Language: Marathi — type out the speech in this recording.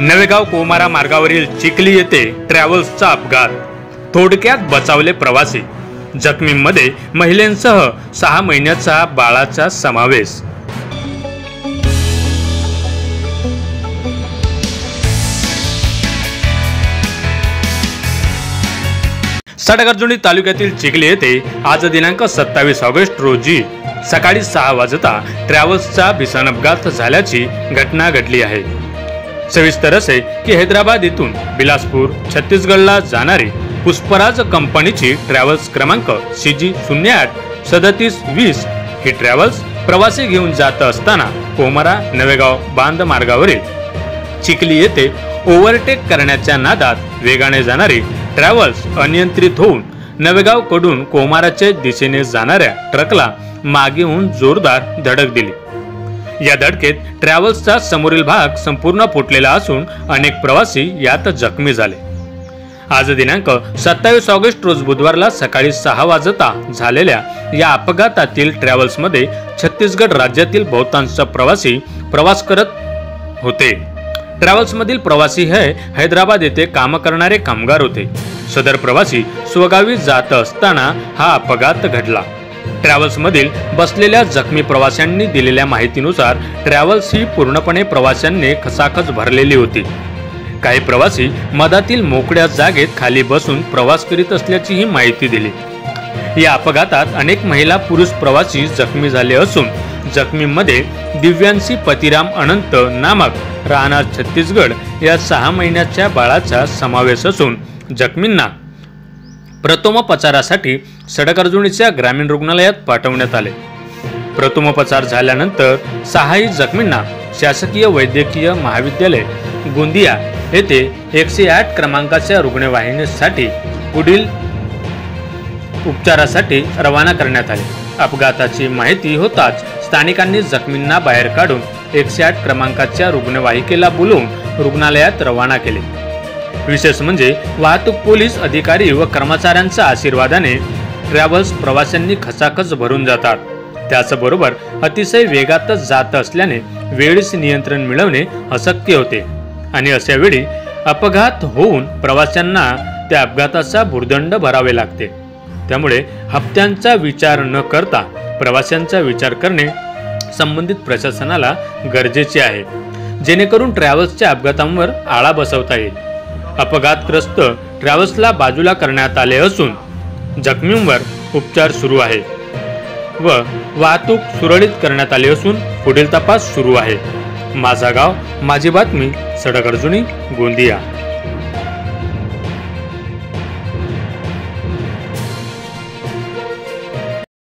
नवेगाव कोमारा मार्गावरील चिखली येथे ट्रॅव्हल्सचा अपघात, थोडक्यात बचावले प्रवासी, जखमींमध्ये महिलांसह 6 महिन्याचा बाळाचा समावेश। सडगर्जुनी तालुक्यातील चिखली येथे आज दिनांक 27 ऑगस्ट रोजी सकाळी 6 वाजता ट्रॅव्हल्सचा भीषण अपघात झाल्याची घटना घडली आहे। सविस्तर असे की हैदराबाद येथून बिलासपूर छत्तीसगडला जाणारी पुष्पराज कंपनीची ट्रॅव्हल्स क्रमांक CG08-3720 ही ट्रॅव्हल्स प्रवासी घेऊन जात असताना कोमारा नवेगाव बांध मार्गावरील चिखली येथे ओव्हरटेक करण्याच्या नादात वेगाने जाणारी ट्रॅव्हल्स अनियंत्रित होऊन नवेगाव कडून कोमाराच्या दिशेने जाणाऱ्या ट्रकला मागेहून जोरदार धडक दिली। या धडकेत ट्रॅव्हल्सचा समोरील भाग संपूर्ण फुटलेला असून अनेक प्रवासी यात जखमी झाले। आज दिनांक 27 ऑगस्ट रोज बुधवारला सकाळी 6 वाजता झालेल्या या अपघातातील ट्रॅव्हल्समध्ये छत्तीसगड राज्यातील बहुतांश प्रवासी प्रवास करत होते। ट्रॅव्हल्समधील प्रवासी हे हैदराबाद येथे काम करणारे कामगार होते। सदर प्रवासी स्वगावी जात असताना हा अपघात घडला। ट्रॅव्हल्समधील बसलेल्या जखमी प्रवाशांनी दिलेल्या माहितीनुसार ट्रॅव्हल्स ही पूर्णपणे प्रवाशांनी खचाखच भरलेली होती। काही प्रवासी मधातील मोकळ्या जागेत खाली बसून प्रवास करीत असल्याची ही माहिती दिली। या अपघातात अनेक महिला पुरुष प्रवासी जखमी झाले असून जखमींमध्ये दिव्यांशी पतिराम अनंत नामक राहणार छत्तीसगड या 6 महिन्याच्या बाळाचा समावेश असून जखमींना प्रथमोपचारासाठी सडगर्जुनीच्या ग्रामीण रुग्णालयात पाठवण्यात आले। प्रथमोपचार झाल्यानंतर 6 जखमींना शासकीय वैद्यकीय महाविद्यालय गोंदिया येथे 108 क्रमांकाच्या रुग्णवाहिकेसाठी पुढील उपचारासाठी रवाना करण्यात आले। अपघाताची माहिती होताच स्थानिकांनी जखमींना बाहेर काढून 108 क्रमांकाच्या रुग्णवाहिकेला बोलवून रुग्णालयात रवाना केले। विशेष म्हणजे वाहतूक पोलीस अधिकारी व कर्मचाऱ्यांच्या आशीर्वादाने ट्रॅव्हल्स प्रवाशांनी खचाखच भरून जातात। त्याचबरोबर अतिशय वेगात जात असल्याने वेळेस नियंत्रण मिळवणे अशक्य होते आणि अशा वेळी अपघात होऊन प्रवाशांना त्या अपघाताचा भुर्दंड भरावे लागते। त्यामुळे हप्त्यांचा विचार न करता प्रवाशांचा विचार करणे संबंधित प्रशासनाला गरजेचे आहे, जेणेकरून ट्रॅव्हल्सच्या अपघातांवर आळा बसवता येईल। अपघातग्रस्त ट्रॅव्हल्सला बाजूला करण्यात आले असून जखमींवर उपचार सुरू आहे व वाहतूक सुरळीत करण्यात आली असून पुढील तपास सुरू आहे। माझा गाव माझी बातमी, सडगर्जुनी, गोंदिया।